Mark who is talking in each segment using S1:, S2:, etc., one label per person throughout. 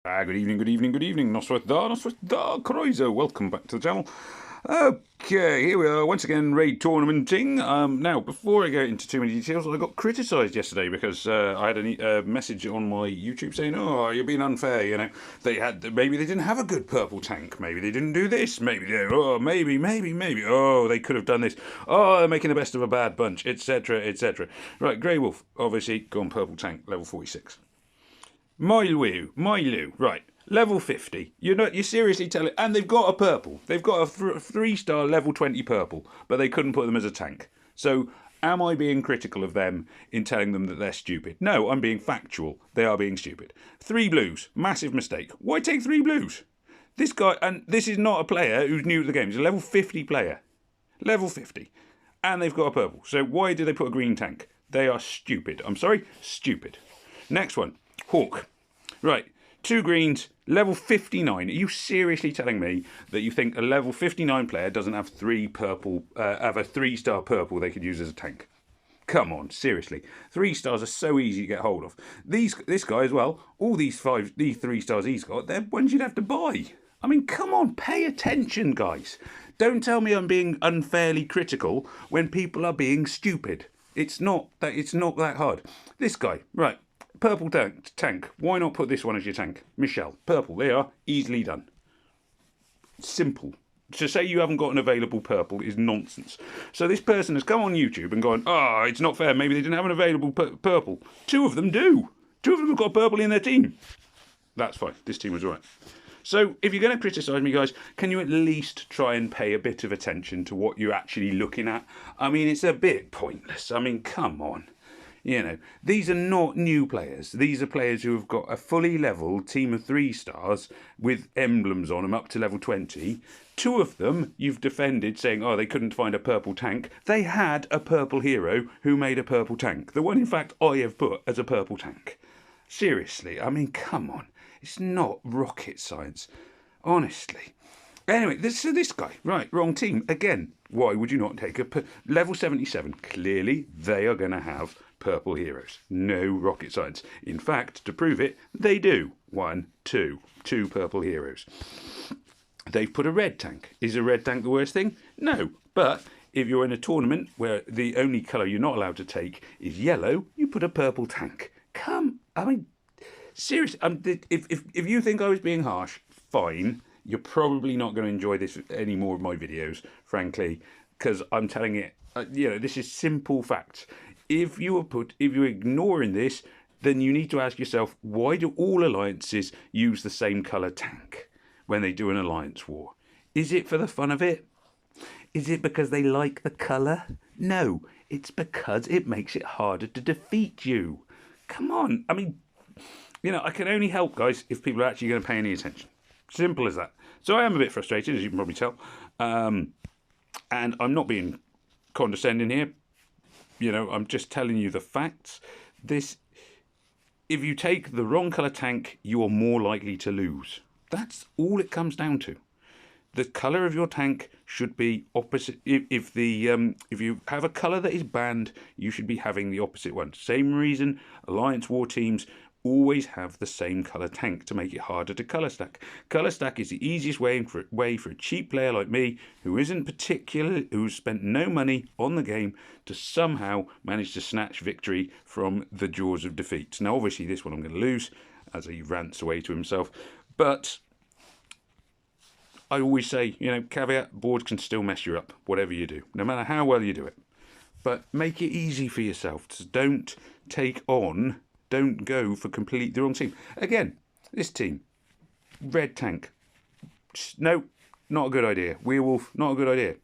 S1: Good evening, good evening, good evening. Nosworth da, Kreuzer. Welcome back to the channel. Okay, here we are once again, raid tournamenting. Now, before I go into too many details, I got criticised yesterday because I had a message on my YouTube saying, "Oh, you're being unfair." You know, maybe they didn't have a good purple tank. Maybe they didn't do this. Maybe. Oh, they could have done this. Oh, they're making the best of a bad bunch, etc., etc. Right, Grey Wolf, obviously gone purple tank, level 46. Mylou, right. Level 50. You're seriously telling, and they've got a purple. They've got a 3-star level 20 purple, but they couldn't put them as a tank. So, am I being critical of them in telling them that they're stupid? No, I'm being factual. They are being stupid. 3 blues, massive mistake. Why take 3 blues? This guy, and this is not a player who's new to the game. He's a level 50 player. Level 50. And they've got a purple. So why did they put a green tank? They are stupid. I'm sorry, stupid. Next one. Hawk. Right, 2 greens, level 59. Are you seriously telling me that you think a level 59 player doesn't have 3 purple, have a 3-star purple they could use as a tank? Come on, seriously. 3 stars are so easy to get hold of. This guy as well, all these 3 stars he's got, they're ones you'd have to buy. I mean, come on, pay attention, guys. Don't tell me I'm being unfairly critical when people are being stupid. It's not that hard. This guy, right. Purple tank. Why not put this one as your tank? Michelle. Purple. They are easily done. Simple. To say you haven't got an available purple is nonsense. So this person has come on YouTube and gone, it's not fair. Maybe they didn't have an available purple. 2 of them do. 2 of them have got purple in their team. That's fine. This team was right. So if you're going to criticise me, guys, can you at least try and pay a bit of attention to what you're actually looking at? I mean, it's a bit pointless. I mean, come on. You know, these are not new players. These are players who have got a fully level team of 3 stars with emblems on them up to level 20. 2 of them you've defended saying, they couldn't find a purple tank. They had a purple hero who made a purple tank. The one, in fact, I have put as a purple tank. Seriously, I mean, come on. It's not rocket science. Honestly. Anyway, this guy, right, wrong team. Again, why would you not take a level 77? Clearly, they are going to have purple heroes. No rocket science. In fact, to prove it, they do. 2 purple heroes. They've put a red tank. Is a red tank the worst thing? No. But if you're in a tournament where the only colour you're not allowed to take is yellow, you put a purple tank. I mean, seriously, if you think I was being harsh, fine. You're probably not going to enjoy this any more of my videos, frankly, because I'm telling it. This is simple facts. If you're ignoring this, then you need to ask yourself, why do all alliances use the same colour tank when they do an alliance war? Is it for the fun of it? Is it because they like the colour? No, it's because it makes it harder to defeat you. Come on. I mean, I can only help, guys, if people are actually going to pay any attention. Simple as that. So I am a bit frustrated, as you can probably tell. And I'm not being condescending here. I'm just telling you the facts. If you take the wrong colour tank, you are more likely to lose. That's all it comes down to. The colour of your tank should be opposite. If you have a colour that is banned, you should be having the opposite one. Same reason Alliance War teams always have the same colour tank to make it harder to colour stack. Colour stack is the easiest way for a cheap player like me, who's spent no money on the game, to somehow manage to snatch victory from the jaws of defeat. Now, obviously, this one I'm going to lose, as he rants away to himself. But I always say, caveat, boards can still mess you up, whatever you do, no matter how well you do it. But make it easy for yourself. Don't go for completely the wrong team. Again, this team, red tank. No, not a good idea. Werewolf, not a good idea.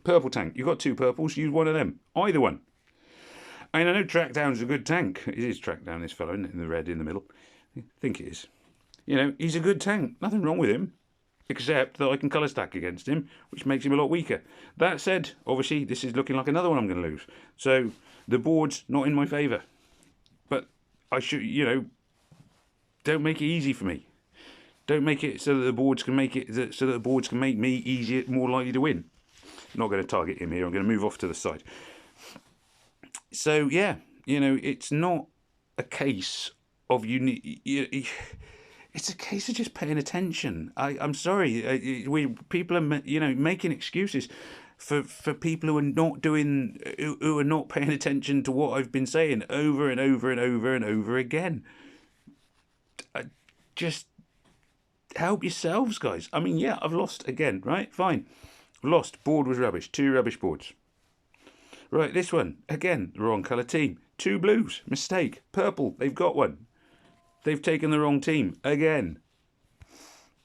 S1: Purple tank. You've got 2 purples, use one of them. Either one. I mean, I know Trackdown's a good tank. It is Trackdown, this fellow, in the red in the middle. I think it is. He's a good tank. Nothing wrong with him. Except that I can colour stack against him, which makes him a lot weaker. That said, obviously, this is looking like another one I'm going to lose. So, the board's not in my favour. But I should, don't make it easy for me. Don't make it so that the boards can make me easier, more likely to win. I'm not going to target him here. I'm going to move off to the side. So yeah, it's not a case of It's a case of just paying attention. I'm sorry, people are making excuses for people who are not doing who are not paying attention to what I've been saying over and over and over and over again. Just help yourselves, guys. I mean, yeah, I've lost again, right? Fine, lost. Board was rubbish. 2 rubbish boards. Right, this one again, the wrong colour team. 2 blues, mistake. Purple, they've got one. They've taken the wrong team again.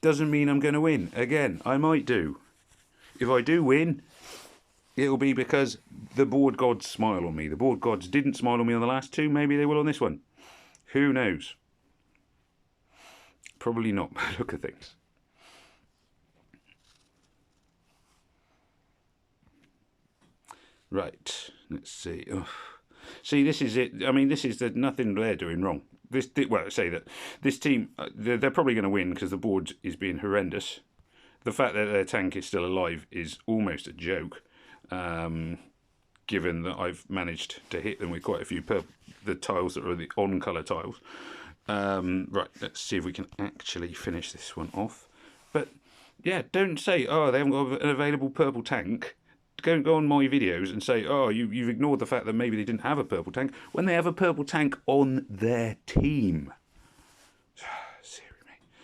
S1: Doesn't mean I'm going to win. Again, I might do. If I do win, it'll be because the board gods smile on me. The board gods didn't smile on me on the last 2. Maybe they will on this one. Who knows? Probably not. Look at things. Right. Let's see. Oh. See, this is it. I mean, this is nothing they're doing wrong. Well, say that this team, they're probably going to win because the board is being horrendous. The fact that their tank is still alive is almost a joke, given that I've managed to hit them with quite a few the tiles that are the on-colour tiles. Right, let's see if we can actually finish this one off. But yeah, don't say, oh, they haven't got an available purple tank. Don't go on my videos and say, oh, you've ignored the fact that maybe they didn't have a purple tank when they have a purple tank on their team.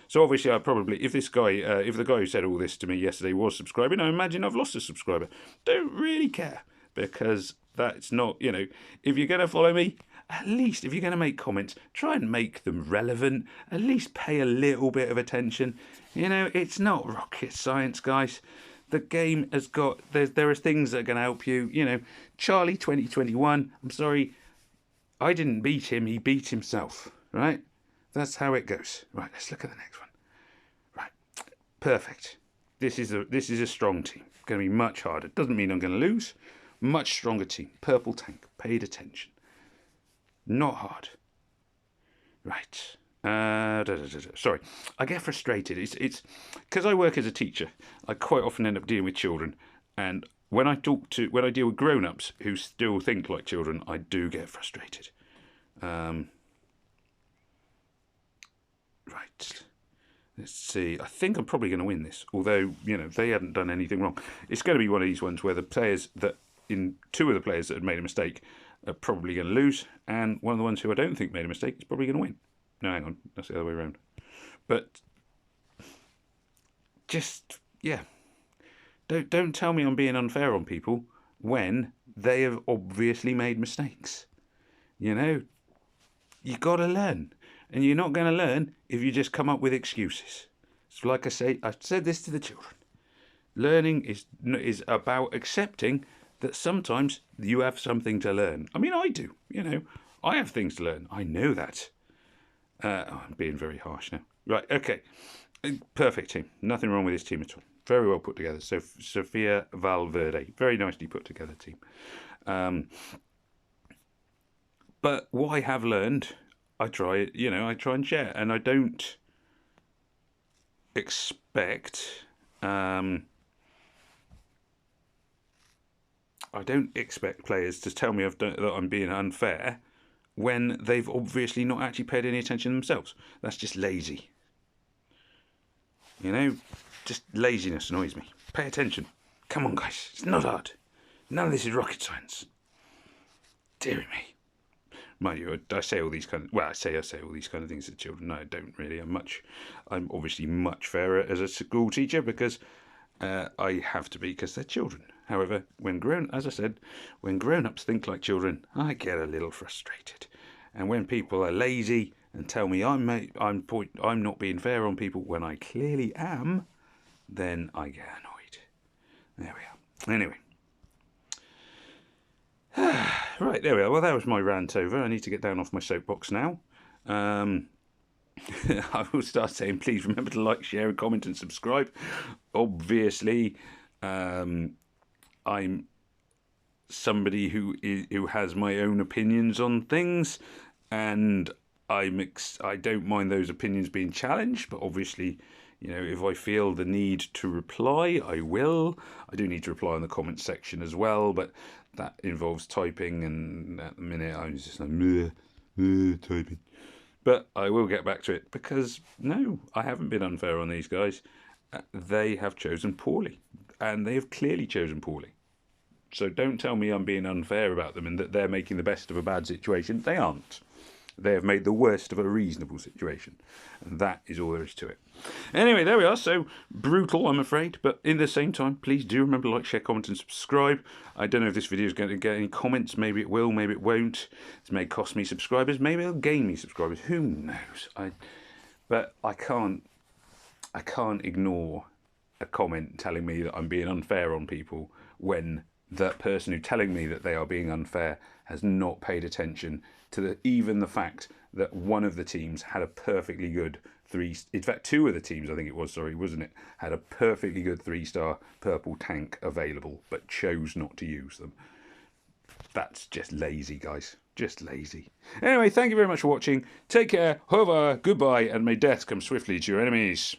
S1: So obviously, I probably, if the guy who said all this to me yesterday was subscribing, I imagine I've lost a subscriber. Don't really care, because that's not, if you're going to follow me, at least if you're going to make comments, try and make them relevant. At least pay a little bit of attention. It's not rocket science, guys. The game has got, there are things that are going to help you. Charlie 2021, I'm sorry, I didn't beat him, he beat himself, right? That's how it goes. Right, let's look at the next one. Right, perfect. This is a strong team. Going to be much harder. Doesn't mean I'm going to lose. Much stronger team. Purple tank. Paid attention. Not hard. Right. Sorry, I get frustrated. It's because I work as a teacher. I quite often end up dealing with children, and when I deal with grown-ups who still think like children, I do get frustrated. Right. Let's see. I think I'm probably going to win this, although they hadn't done anything wrong. It's going to be one of these ones where the players that 2 of the players that had made a mistake are probably going to lose, and one of the ones who I don't think made a mistake is probably going to win. No, hang on, that's the other way around. But just, yeah, don't tell me I'm being unfair on people when they have obviously made mistakes. You got to learn, and you're not going to learn if you just come up with excuses. So like I say, I've said this to the children. Learning is about accepting that sometimes you have something to learn. I mean, I do. I have things to learn. I know that. I'm being very harsh now. Right, okay. Perfect team. Nothing wrong with this team at all. Very well put together. So Sofia Valverde. Very nicely put together team. But what I have learned, I try and share. And I don't expect... I don't expect players to tell me that I'm being unfair when they've obviously not actually paid any attention themselves. That's just lazy. Just laziness annoys me. Pay attention. Come on, guys. It's not hard. None of this is rocket science. Deary me. Mind you, I say all these kind of... Well, I say all these kind of things to children. No, I don't really. I'm obviously much fairer as a school teacher because I have to be because they're children. However, as I said, when grown-ups think like children, I get a little frustrated. And when people are lazy and tell me I'm not being fair on people when I clearly am, then I get annoyed. There we are. Anyway. Right, there we are. Well, that was my rant over. I need to get down off my soapbox now. I will start saying, please remember to like, share, and comment and subscribe. Obviously, I'm somebody who has my own opinions on things, and I don't mind those opinions being challenged, but obviously, if I feel the need to reply, I will. I do need to reply in the comments section as well, but that involves typing, and at the minute I'm just like, typing. But I will get back to it because, no, I haven't been unfair on these guys. They have chosen poorly, and they have clearly chosen poorly. So don't tell me I'm being unfair about them and that they're making the best of a bad situation. They aren't. They have made the worst of a reasonable situation. And that is all there is to it. Anyway, there we are. So brutal, I'm afraid. But in the same time, please do remember to like, share, comment and subscribe. I don't know if this video is going to get any comments. Maybe it will, maybe it won't. It may cost me subscribers. Maybe it'll gain me subscribers. Who knows? But I can't ignore a comment telling me that I'm being unfair on people when that person who's telling me that they are being unfair has not paid attention to even the fact that one of the teams had a perfectly good in fact, two of the teams, I think it was, wasn't it, had a perfectly good 3-star purple tank available, but chose not to use them. That's just lazy, guys. Just lazy. Anyway, thank you very much for watching. Take care, au revoir, goodbye, and may death come swiftly to your enemies.